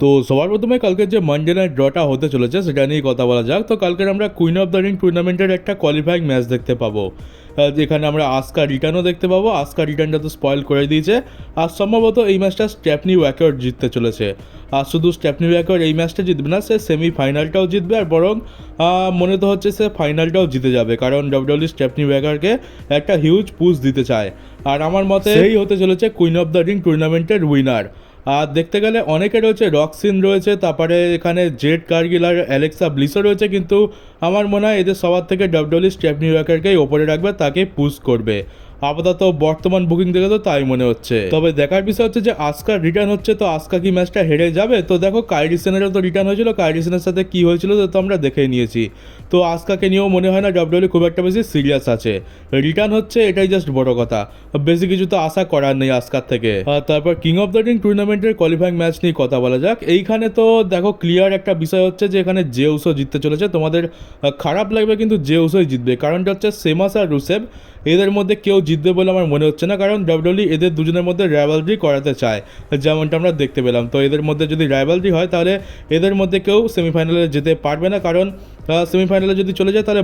তো সবার প্রথমে কালকের যে মানডে নাইট ড্রটা হতে চলেছে সেটা নিয়ে কথা বলা যাক। তো কালকের আমরা কুইন অফ দ্য রিং টুর্নামেন্টের একটা কোয়ালিফাইং ম্যাচ দেখতে পাবো, যেখানে আমরা আসকা রিটার্নও দেখতে পাবো। আসকা রিটার্নটা তো স্পয়েল করে দিয়েছে, আর সম্ভবত এই ম্যাচটা স্টেফনি ওয়াকার জিততে চলেছে। আর শুধু স্টেফনি ওয়াকার এই ম্যাচটা জিতবে না, সে সেমিফাইনালটাও জিতবে, আর বরং মনে তো হচ্ছে সে ফাইনালটাও জিতে যাবে, কারণ ডাব্লিউডব্লিউ স্টেফনি ওয়াকারকে একটা হিউজ পুশ দিতে চায়। আর আমার মতে সেই হতে চলেছে কুইন অফ দ্য রিং টুর্নামেন্টের উইনার। আর দেখতে গেলে অনেকে রয়েছে, রক্সিন রয়েছে, তারপরে এখানে জেড কার্গিল আর অ্যালেক্সা ব্লিসও রয়েছে, কিন্তু আমার মনে হয় এদের সবার থেকে ডাব্লিউডব্লিউ স্টেফনি ওয়াকারকেই ওপরে রাখবে, তাকে পুশ করবে। আপাতত বর্তমান বুকিং দেখে তো তাই মনে হচ্ছে। তবে দেখার বিষয় হচ্ছে যে আসকার রিটার্ন হচ্ছে, তো আসকা কি ম্যাচটা হেরে যাবে? তো দেখো কাইরি সেনেরও তো রিটার্ন হয়েছিল, কাইরি সেনের সাথে কী হয়েছিল তো আমরা দেখেই নিয়েছি। তো আসকাকে নিয়েও মনে হয় না ডাব্লিউডব্লিউ খুব একটা বেশি সিরিয়াস আছে। রিটার্ন হচ্ছে এটাই জাস্ট বড় কথা, বেশি কিছু তো আশা করার নেই আসকার থেকে। তারপর কিং অফ দ্য রিং টুর্নামেন্টের কোয়ালিফাইং ম্যাচ নিয়ে কথা বলা যাক। এইখানে তো দেখো ক্লিয়ার একটা বিষয় হচ্ছে যে এখানে জেউসও জিততে চলেছে। তোমাদের খারাপ লাগবে, কিন্তু জেউসই জিতবে। কারণটা হচ্ছে সেমাস আর রুসেভ, এদের মধ্যে কেউ জিতবে বলে আমার মনে হচ্ছে না, কারণ ডাব্লিউডব্লিউ এদের দুজনের মধ্যে রাইভালরি করাতে চায়, যেমনটা আমরা দেখতে পেলাম। তো এদের মধ্যে যদি রাইভালরি হয় তাহলে এদের মধ্যে কেউ সেমিফাইনালে যেতে পারবে না, কারণ সেমিফাইনালে যদি চলে যায় তাহলে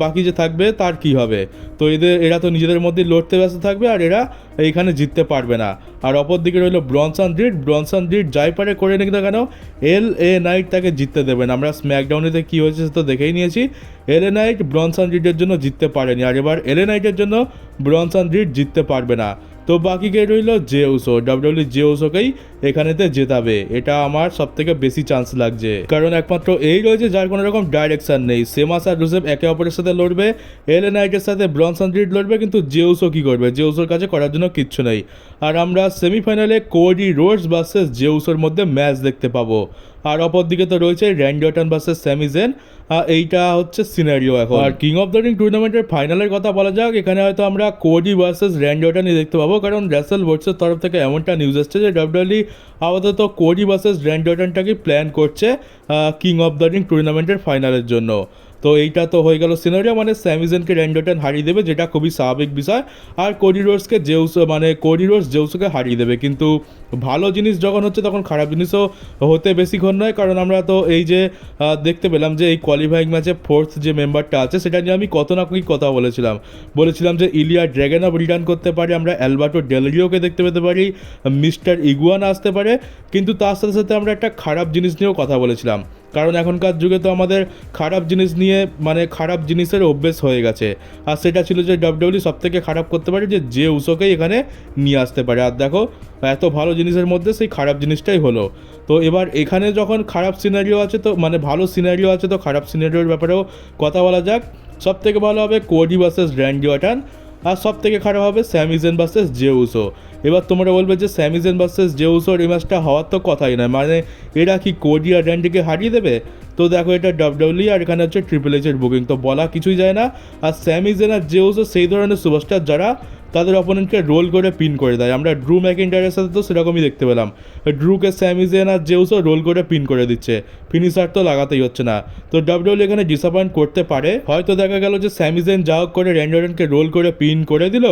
বাকি যে থাকবে তার কি হবে? তো এরা তো নিজেদের মধ্যে লড়তে ব্যস্ত থাকবে, আর এরা এইখানে জিততে পারবে না। আর অপর দিকে রইল ব্রনসন রিড যাই পারে করে নিক না কেন, LA নাইট তাকে জিততে দেবেন। আমরা স্ম্যাকডাউনেতে কী হয়েছে তো দেখেই নিয়েছি, LA নাইট ব্রনসন রিডের জন্য জিততে পারেনি, আর এবার LA নাইটের জন্য ব্রনসন রিড জিততে পারবে না। তো বাকি কে রইল জেউসো, ডাব্লিউডব্লিউ জেউসোকেই এখানেতে জেতাবে, এটা আমার সব থেকে বেশি চান্স লাগছে, কারণ একমাত্র এই রয়েছে যার কোনো রকম ডাইরেকশন নেই। সেমাস আর রুসেভ একে অপরের সাথে লড়বে, LA নাইটের সাথে ব্রনসন রিড লড়বে, কিন্তু জেউসো কী করবে? জেউসোর কাছে করার জন্য কিচ্ছু নেই। আর আমরা সেমিফাইনালে কোডি রোডস ভার্সেস জেউসোর মধ্যে ম্যাচ দেখতে পাবো। আর অপর দিকে তো রয়েছে র্যান্ডি অর্টন ভার্সেস স্যামি জেন, এইটা হচ্ছে সিনারিও এখন। আর কিং অফ দ্য রিং টুর্নামেন্টের ফাইনালের কথা বলা যাক, এখানে হয়তো আমরা কোডি ভার্সেস র্যান্ডি অর্টনই দেখতে পাবো, কারণ র্যাসেল বোর্ডসের তরফ থেকে এমনটা নিউজ আসছে যে ডাব্লিউডব্লিউ আপাতত কোডি ভার্সেস র্যান্ডি অর্টনটাকে প্ল্যান করছে কিং অফ দ্য রিং টুর্নামেন্টের ফাইনালের জন্য। তো এইটা তো হয়ে গেল সিনারিও, মানে স্যামি জেনকে র্যান্ডি অর্টন হারিয়ে দেবে, যেটা খুবই স্বাভাবিক বিষয়। আর কোডি রোডস জেউসোকে হারিয়ে দেবে, কিন্তু ভালো জিনিস যখন হচ্ছে তখন খারাপ জিনিসও হতে বেশিক্ষণ নয়, কারণ আমরা তো এই যে দেখতে পেলাম যে এই কোয়ালিফাইং ম্যাচে ফোর্থ যে মেম্বারটা আছে সেটা নিয়ে আমি কত না কি কথা বলেছিলাম যে ইলিয়া ড্র্যাগনও রিটার্ন করতে পারে, আমরা অ্যালবার্টো ডেলরিওকে দেখতে পেতে পারি, মিস্টার ইগুয়ান আসতে পারে, কিন্তু তার সাথে সাথে আমরা একটা খারাপ জিনিস নিয়েও কথা বলেছিলাম, কারণ এখনকার যুগে তো আমাদের খারাপ জিনিস নিয়ে খারাপ জিনিসের অভ্যেস হয়ে গেছে। আর সেটা ছিল যে ডাব্লিউডব্লিউ সব থেকে খারাপ করতে পারে যে উসোকেই এখানে নিয়ে আসতে পারে। আর দেখো এত ভালো জিনিসের মধ্যে সেই খারাপ জিনিসটাই হলো। তো এবার এখানে যখন খারাপ সিনারিও আছে, তো ভালো সিনারিও আছে, তো খারাপ সিনারিওর ব্যাপারেও কথা বলা যাক। সব থেকে ভালো হবে কোডি ভার্সেস র্যান্ডি অর্টন, আর সব থেকে খারাপ হবে স্যামি জেন ভার্সেস জেউসো। এবার তোমরা বলবে যে স্যামি জেন ভার্সেস জেউসোর এই ম্যাচটা হওয়ার তো কথাই নয়, এরা কি কোডি আর র্যান্ডিকে হারিয়ে দেবে? তো দেখো এটা ডাব্লিউডব্লিউ আর এখানে হচ্ছে ট্রিপল এইচের বুকিং, তো বলা কিছুই যায় না। আর স্যামি জেন আর জেউসো সেই ধরনের সুপারস্টার যারা তাদের অপোনেন্টকে রোল করে পিন করে দেয়। আমরা ড্রু ম্যাকিন্টায়ারের সাথে তো সেরকমই দেখতে পেলাম, ড্রুকে স্যামি জেন আর জেউসো রোল করে পিন করে দিচ্ছে, ফিনিশার তো লাগাতেই হচ্ছে না। তো ডাব্লিউডব্লিউ এখানে ডিসঅ্যাপয়েন্ট করতে পারে, হয়তো দেখা গেল যে স্যামি জেন যা হোক করে র্যান্ডি অর্টনকে রোল করে পিন করে দিল,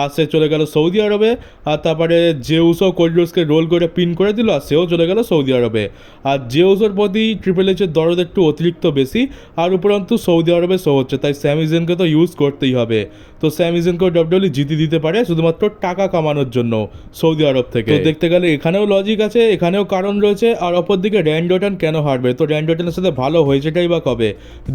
আর সে চলে গেল সৌদি আরবে। আর তারপরে জেউসো কোডি রোডসকে রোল করে পিন করে দিল, আর সেও চলে গেল সৌদি আরবে। আর জেউসোর প্রতি ট্রিপল এইচের দরদ একটু অতিরিক্ত বেশি, আর উপরন্তু সৌদি আরবে শো হচ্ছে, তাই স্যামি জেনকে তো ইউজ করতেই হবে। তো স্যামি জেনকেও ডাব্লিউডব্লিউ জিতিয়ে দিতে পারে শুধুমাত্র টাকা কামানোর জন্য সৌদি আরব থেকে। তো দেখতে গেলে এখানেও লজিক আছে, এখানেও কারণ রয়েছে। আর অপরদিকে র্যান্ডি অর্টন কেন হারবে? তো র্যান্ডি অর্টনের সাথে ভালো হয়েছেটাই বা কবে?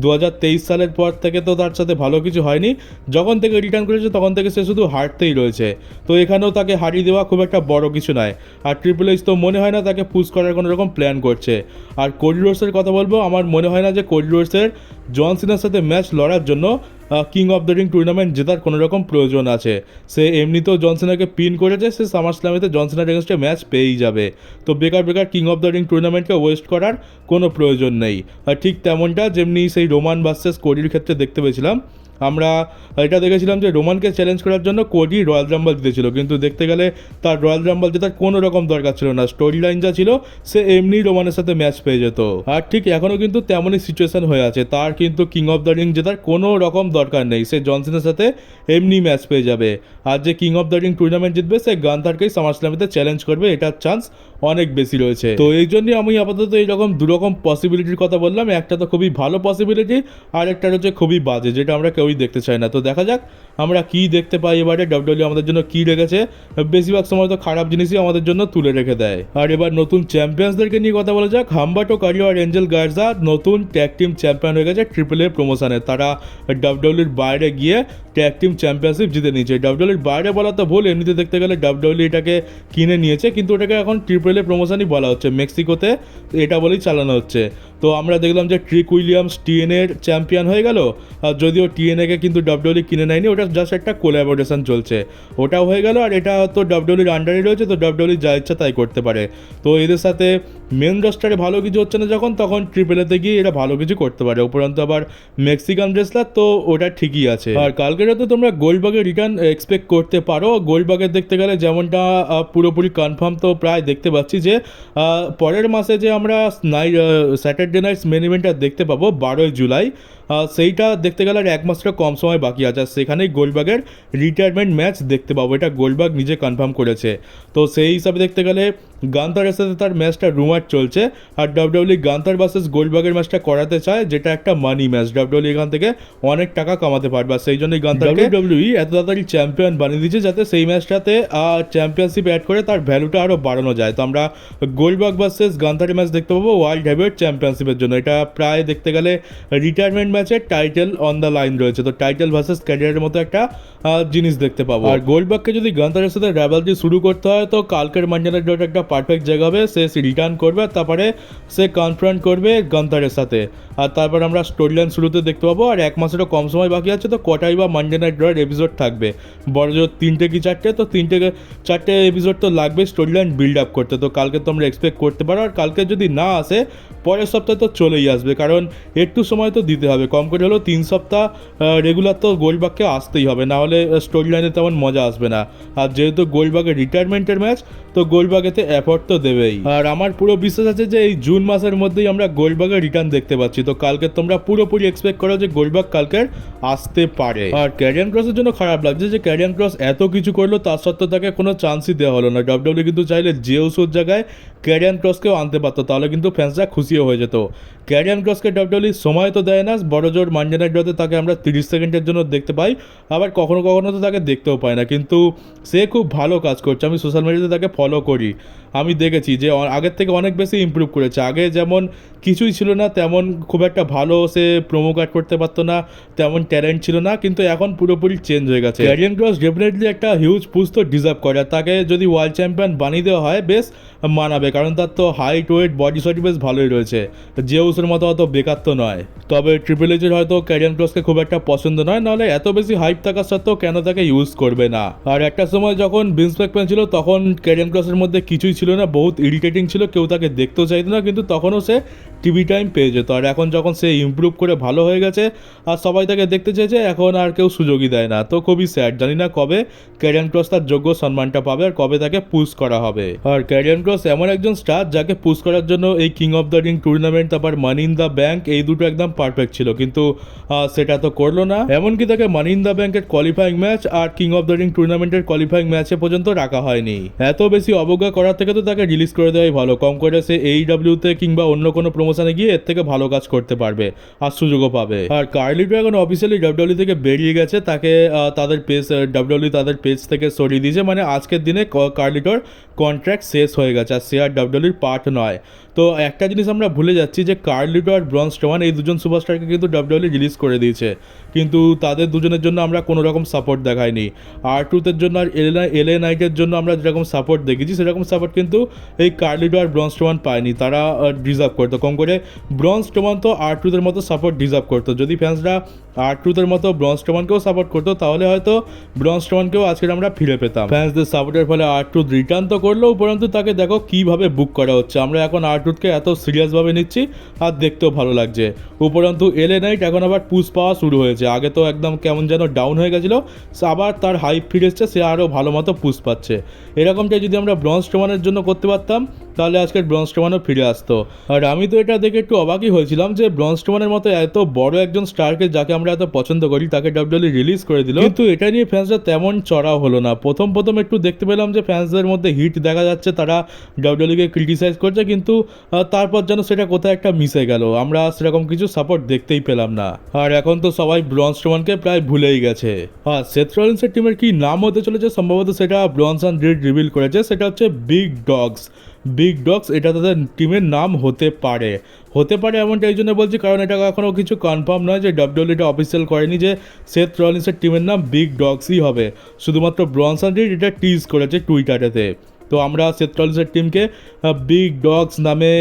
2023 সালের পর থেকে তো তার সাথে ভালো কিছু হয়নি, যখন থেকে রিটার্ন করেছে তখন থেকে সে শুধু হারতেই রয়েছে। তো এখানেও তাকে হারিয়ে দেওয়া খুব একটা বড় কিছু নয়, আর ট্রিপল এইচ তো মনে হয় না তাকে পুশ করার কোনো রকম প্ল্যান করছে। আর কোডি রোডসের কথা বলবো, আমার মনে হয় না যে কোডি রোডসের জন সিনার সাথে ম্যাচ লড়ার জন্য king of the ring tournament জেতার কোনো রকম প্রয়োজন আছে। সে এমনিতেও জন সিনাকে পিন করেছে, সে সামার স্ল্যামেতে জন সিনার এগেনস্টে ম্যাচ পেয়েই যাবে। তো বেকার কিং অফ দ্য রিং টুর্নামেন্টকে ওয়েস্ট করার কোনো প্রয়োজন নেই। আর ঠিক তেমনটা যেমনি সেই রোমান ভার্সেস কোডির ক্ষেত্রে দেখতে পেয়েছিলাম, আমরা এটা দেখেছিলাম যে রোমানকে চ্যালেঞ্জ করার জন্য কোডি রয়্যাল রাম্বল দিতেছিল, কিন্তু দেখতে গেলে তার রয়্যাল রাম্বল জেতার কোনো রকম দরকার ছিল না। স্টোরি লাইন যা ছিল সে এমনি রোমানের সাথে ম্যাচ পেয়ে যেত। আর ঠিক এখনও কিন্তু তেমনই সিচুয়েশন হয়ে আছে, তার কিন্তু কিং অফ দ্য রিং জেতার কোনো রকম দরকার নেই, সে জনসনের সাথে এমনি ম্যাচ পেয়ে যাবে। আর যে king of the ring tournament জিতবে সে গান্থারকেই সামারস্ল্যামেতে চ্যালেঞ্জ করবে, এটার চান্স অনেক বেশি রয়েছে। তো এই জন্যই আমি আপাতত এইরকম দুরকম পসিবিলিটির কথা বললাম, একটা তো খুবই ভালো পসিবিলিটি আর একটা হচ্ছে খুবই বাজে, যেটা আমরা কেউই দেখতে চাই না। তো দেখা যাক আমরা কি দেখতে পাই এবারে, ডাব্লিউডব্লিউ আমাদের জন্য কি রেখেছে। বেশিরভাগ সময় তো খারাপ জিনিসই আমাদের জন্য তুলে রেখে দেয়। আর এবার নতুন চ্যাম্পিয়ন্সদেরকে নিয়ে কথা বলা যাক। হাম্বাটো কারিও আর এঞ্জেল গার্জা নতুন ট্যাগ টিম চ্যাম্পিয়ন হয়ে গেছে ট্রিপল এ প্রমোশনে। তারা ডাব্লিউডব্লিউর বাইরে গিয়ে ট্যাগ টিম চ্যাম্পিয়নশিপ জিতে নিয়েছে। ডাব্লিউডব্লিউর বাইরে বলা তো ভুল, এমনিতে দেখতে গেলে ডাব্লিউডব্লিউ এটাকে কিনে নিয়েছে, কিন্তু ওটাকে এখন ট্রিপল এ প্রমোশনই বলা হচ্ছে, মেক্সিকোতে এটা বলেই চালানো হচ্ছে। তো আমরা দেখলাম যে ট্রিক উইলিয়ামস টিএনএর চ্যাম্পিয়ন হয়ে গেল, আর যদিও টিএনএকে কিন্তু ডাব্লিউডব্লিউ কিনে নেয়নি, ওটা জাস্ট একটা কোলাবোরেশন চলছে, ওটাও হয়ে গেল। আর এটা তো ডাব্লিউডব্লিউর আন্ডারে রয়েছে, তো ডাব্লিউডব্লিউ যা ইচ্ছা তাই করতে পারে। তো এদের সাথে মেন রস্টারে ভালো কিছু হচ্ছে না যখন, তখন ট্রিপল এতে গিয়ে এরা ভালো কিছু করতে পারে। উপরন্তু আবার মেক্সিকান রেসলার, তো ওটা ঠিকই আছে। আর কালকে রাতে তোমরা গোল্ডবার্গের রিটার্ন এক্সপেক্ট করতে পারো। গোল্ডবার্গের দেখতে গেলে যেমনটা পুরোপুরি কনফার্ম তো প্রায় দেখতে পাচ্ছি যে পরের মাসে যে আমরা স্যাটারডে নাইটস মেন ইভেন্টটা দেখতে পাবো 12ই জুলাই, সেইটা দেখতে গেলে আর এক মাসটা কম সময় বাকি আছে। আর সেখানেই গোল্ডবার্গের রিটায়ারমেন্ট ম্যাচ দেখতে পাবো, এটা গোল্ডবার্গ নিজে কনফার্ম করেছে। তো সেই হিসাবে দেখতে গেলে গান্থারের সাথে তার ম্যাচটা রুমার চলছে, আর ডাব্লিউডব্লিউ গান্থার ভার্সেস গোল্ডবার্গের ম্যাচটা করাতে চায়, যেটা একটা মানি ম্যাচ। ডাব্লিউডব্লিউ এখান থেকে অনেক টাকা কামাতে পারবে, আর সেই জন্যই গান্থারকে ডাব্লিউডব্লিউ এত তাড়াতাড়ি চ্যাম্পিয়ন বানিয়ে দিচ্ছে, যাতে সেই ম্যাচটাতে চ্যাম্পিয়নশিপ অ্যাড করে তার ভ্যালুটা আরও বাড়ানো যায়। তো আমরা গোল্ডবার্গ ভার্সেস গান্থারের ম্যাচ দেখতে পাবো ওয়ার্ল্ড হেভিওয়েট চ্যাম্পিয়নশিপের জন্য। এটা প্রায় দেখতে গেলে রিটায়ারমেন্ট ম্যাচের টাইটেল অন দ্য লাইন রয়েছে, তো টাইটেল ভার্সেস ক্যারিয়ারের মতো একটা জিনিস দেখতে পাবো। আর গোল্ডবার্গকে যদি গান্থারের সাথে রাইভালরি শুরু করতে হয়, তো কালকের মানডে নাইট ডট একটা পারফেক্ট জায়গা হবে। সে রিটার্ন করবে, আর তারপরে সে কনফ্রন্ট করবে গান্থারের সাথে, আর তারপর আমরা স্টোরি লাইন শুরুতে দেখতে পাবো। আর এক মাসেরও কম সময় বাকি আছে, তো কটাই বা মানডে নাইট ডট এপিসোড থাকবে, বড় জোর 3টে কি 4টে, তো 3-4টে এপিসোড তো লাগবে স্টোরি লাইন বিল্ড আপ করতে। তো কালকে তোমরা এক্সপেক্ট করতে পারো, আর কালকে যদি না আসে পরের সপ্তাহে তো চলেই আসবে, কারণ একটু সময় তো দিতে হবে, কম করে হলেও 3 সপ্তাহ রেগুলার তো গোল্ডবার্গকে আসতেই হবে, না হলে স্টোরি লাইনে তেমন মজা আসবে না। আর যেহেতু গোল্ডবার্গের রিটায়ারমেন্টের ম্যাচ, তো গোল্ডবার্গ এতে এফোর্ট তো দেবেই। আর আমার পুরো বিশ্বাস আছে যে এই জুন মাসের মধ্যেই আমরা গোল্ডবার্গের রিটার্ন দেখতে পাচ্ছি। তো কালকে তোমরা পুরোপুরি এক্সপেক্ট করো যে গোল্ডবার্গ কালকের আসতে পারে। আর ক্যারিয়ান ক্রসের জন্য খারাপ লাগছে যে ক্যারিয়ান ক্রস এত কিছু করলো, তার সত্ত্বেও তাকে কোনো চান্সই দেওয়া হলো না। ডাব্লিউডব্লিউ কিন্তু চাইলে জেউসের জায়গায় ক্যারিয়ান ক্রসকেও আনতে পারতো, তাহলে কিন্তু ফ্যান্সরা খুশিও হয়ে যেত। ক্যারিয়ান ক্রসকে ডাব্লিউডব্লিউ সময় তো দেয় না, বড় জোর মানডে নাইট ড্রতে তাকে আমরা 30 সেকেন্ডের জন্য দেখতে পাই, আবার কখনো কখনো তো তাকে দেখতেও পাই না, কিন্তু সে খুব ভালো কাজ করছে। আমি সোশ্যাল মিডিয়াতে তাকে ফলো করি, আমি দেখেছি যে আগের থেকে অনেক বেশি ইমপ্রুভ করেছে। আগে যেমন কিছুই ছিল না, তেমন খুব একটা ভালো সে প্রোমো কাট করতে পারতো না, তেমন ট্যালেন্ট ছিল না, কিন্তু এখন পুরোপুরি চেঞ্জ হয়ে গেছে। ক্যারিয়ান ক্রস ডেফিনেটলি একটা হিউজ পুশ তো ডিজার্ভ করে, আর তাকে যদি ওয়ার্ল্ড চ্যাম্পিয়ন বানিয়ে দেওয়া হয় বেশ মানাবে, কারণ তার তো হাইট ওয়েট বডি সডি বেশ ভালোই রয়েছে, জেউসের মতো অত বেকার তো নয়। তবে ট্রিপল এইচের হয়তো ক্যারিয়ান ক্রসকে খুব একটা পছন্দ নয়, নাহলে এত বেশি হাইপ থাকার সত্ত্বেও কেন তাকে ইউজ করবে না। আর একটা সময় যখন ভিন্স ম্যাকম্যান ছিল, তখন ক্যারিয়ান ক্রসের মধ্যে কিছুই ছিল না, বহুত ইরিটেটিং ছিল, কেউ তাকে দেখতেও চাইতো না, কিন্তু তখনও সে টিভি টাইম পেয়ে যেত। আর এখন যখন সে ইমপ্রুভ করে ভালো হয়ে গেছে আর সবাই তাকে দেখতে চেয়েছে, এখন আর কেউ সুযোগই দেয় না। তো খুবই স্যাড, জানি না কবে ক্যারিয়ান ক্রস তার যোগ্য সম্মানটা পাবে আর কবে তাকে পুশ করা হবে। আর ক্যারিয়ান ক্রস এমন একজন স্টার যাকে পুশ করার জন্য এই king of the ring tournament, তারপর মানি ইন দ্য ব্যাংক, এই দুটো একদম পারফেক্ট ছিল, কিন্তু সেটা তো করলো না। এমনকি তাকে মানি ইন দ্য ব্যাংকের কোয়ালিফাইং ম্যাচ আর কিং অফ দ্য রিং টুর্নামেন্টের কোয়ালিফাইং ম্যাচে পর্যন্ত রাখা হয়নি। এত বেশি অবজ্ঞা করার থেকে তো তাকে রিলিজ করে দেওয়াই ভালো, কম করে সে AEW-তে কিংবা অন্য কোনো প্রমোশনে গিয়ে এর থেকে ভালো কাজ করতে পারবে আর সুযোগও পাবে। আর কার্লি ড্রাগন অফিসিয়ালি ডাব্লিউডব্লিউ থেকে বেরিয়ে গেছে, তাকে তাদের পেজ ডাব্লিউডব্লিউ তাদের পেজ থেকে সরিয়ে দিয়েছে, মানে আজকের দিনে কার্লিটোর কন্ট্রাক্ট শেষ হয়ে গেছে, আর সে আর ডাব্লিউডব্লিউর পার্ট নয়। তো একটা জিনিস আমরা ভুলে যাচ্ছি যে কার্লিটো আর ব্রন স্ট্রোমান এই দুজন সুপারস্টারকে কিন্তু ডাব্লিউডব্লিউ রিলিজ করে দিয়েছে, কিন্তু তাদের দুজনের জন্য আমরা কোনো রকম সাপোর্ট দেখাইনি। R-Truth-এর জন্য আর LA নাইটের জন্য আমরা যেরকম সাপোর্ট দেখেছি, সেরকম সাপোর্ট কিন্তু এই কার্লিটো আর ব্রন স্ট্রোমান পায়নি। তারা ডিজার্ভ করতো, কম করে ব্রন স্ট্রোমান তো R-Truth-এর মতো সাপোর্ট ডিজার্ভ করতো। যদি ফ্যান্সরা R-Truth-এর মতো ব্রন স্ট্রোমানকেও সাপোর্ট করতো, তাহলে হয়তো ব্রন স্ট্রোমানকেও আজকের আমরা ফিরে পেতাম। ফ্যান্সদের সাপোর্টের ফলে R-Truth রিটার্ন তো করলো, উপরন্তু তাকে দেখো কীভাবে সিরিয়াসভাবে বুক করা হচ্ছে। আমরা এখন আর্টরুথকে এত সিরিয়াসভাবে নিচ্ছি আর দেখতেও ভালো লাগছে। উপরন্তু এলএ নাইট এখন আবার পুশ পাওয়া শুরু হয়েছে। আগে তো একদম কেমন যেন ডাউন হয়ে গেছিলো, আবার তার হাইপ ফিরে এসছে, সে আরও ভালো মতো পুশ পাচ্ছে। এরকমটাই যদি আমরা ব্রঞ্জ স্ট্রোম্যানের জন্য করতে পারতাম তাহলে আজকের ব্রঞ্জ স্ট্রোম্যানও ফিরে আসতো। আর আমি তো এটা দেখে একটু অবাকই হয়েছিলাম যে ব্রঞ্জ স্ট্রোম্যানের মতো এত বড় একজন স্টারকে, যাকে আমরা এত পছন্দ করি, তাকে ডাব্লিউডব্লিউ রিলিজ করে দিল। কিন্তু এটা নিয়ে ফ্যান্সরা তেমন চড়াও হলো না। প্রথম একটু দেখতে পেলাম যে ফ্যান্সদের মধ্যে হিট দেখা যাচ্ছে, তারা ডাব্লিউডব্লিউকে ক্রিটিসাইজ করছে, কিন্তু তারপর যেন সেটা কোথায় একটা মিশে গেল। আমরা সেরকম কিছু সাপোর্ট দেখতেই পেলাম না। আর এখন তো সবাই ব্রঞ্জ স্ট্রোম্যানকে প্রায় ভুলেই গেছে। আর সেথ রলিন্সের টিমের কি নাম হতে চলেছে সম্ভবত সেটা ব্রনসন রিড রিভিল করেছে, সেটা হচ্ছে বিগ ডগস। বিগ ডগস এটা তাদের টিমের নাম হতে পারে। এমনটা এই জন্য বলছি কারণ এটা এখনও কিছু কনফার্ম নয়, যে ডাব্লিউডব্লিউ এটা অফিসিয়াল করেনি যে সেথ রলিন্সের টিমের নাম বিগ ডগসই হবে। শুধুমাত্র ব্রনসন রিড এটা টিজ করেছে টুইটারেতে। তো আমরা সেথ রলিন্সের টিমকে বিগ ডগস নামে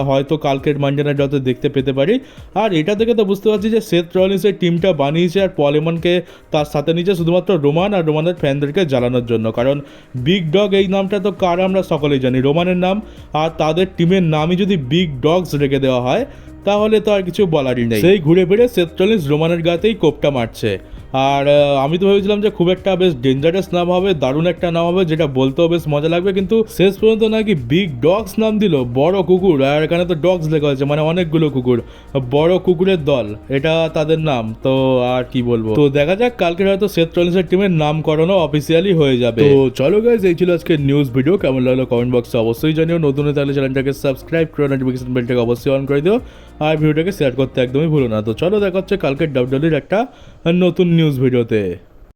হয়তো কালকের মানডে নাইট রাতে দেখতে পেতে পারি। আর এটা থেকে তো বুঝতে পারছি যে সেথ রলিন্সের টিমটা বানিয়েছে আর পল হেমনকে তার সাথে নিয়েছে শুধুমাত্র রোমান আর রোমানের ফ্যানদেরকে জ্বালানোর জন্য। কারণ বিগ ডগ এই নামটা তো কার আমরা সকলেই জানি, রোমানের নাম। আর তাদের টিমের নামই যদি বিগ ডগস রেখে দেওয়া হয় তাহলে তো আর কিছু বলারই নেই। সেই ঘুরে ফিরে সেথ রলিন্স রোমানের গাতেই কোপটা মারছে। আর আমি তো ভেবেছিলাম যে খুব একটা বেশ ডেঞ্জারাস নাম হবে, দারুণ একটা নাম হবে, যেটা বলতেও বেশ মজা লাগবে, কিন্তু শেষ পর্যন্ত নাকি বিগ ডগস নাম দিল। বড় কুকুর, আর এখানে তো ডগস লেখা হয়েছে, মানে অনেকগুলো কুকুর, বড় কুকুরের দল, এটা তাদের নাম। তো আর কি বলবো, তো দেখা যাক কালকে হয়তো সেথ রলিন্সের টিমের নামকরণও অফিসিয়ালি হয়ে যাবে। তো চলো গাইস, এই ছিল আজকের নিউজ ভিডিও। কেমন লাগলো কমেন্ট বক্সে অবশ্যই জানিও। নতুন হয়ে তাহলে চ্যানেলটাকে সাবস্ক্রাইব করে নোটিফিকেশন বেলটাকে অবশ্যই অন করে দিও, আর ভিডিওটাকে শেয়ার করতে একদমই ভুলো না। তো চলো দেখা হচ্ছে কালকে ডাব্লিউডব্লিউর একটা নতুন নিউজ ভিডিওতে।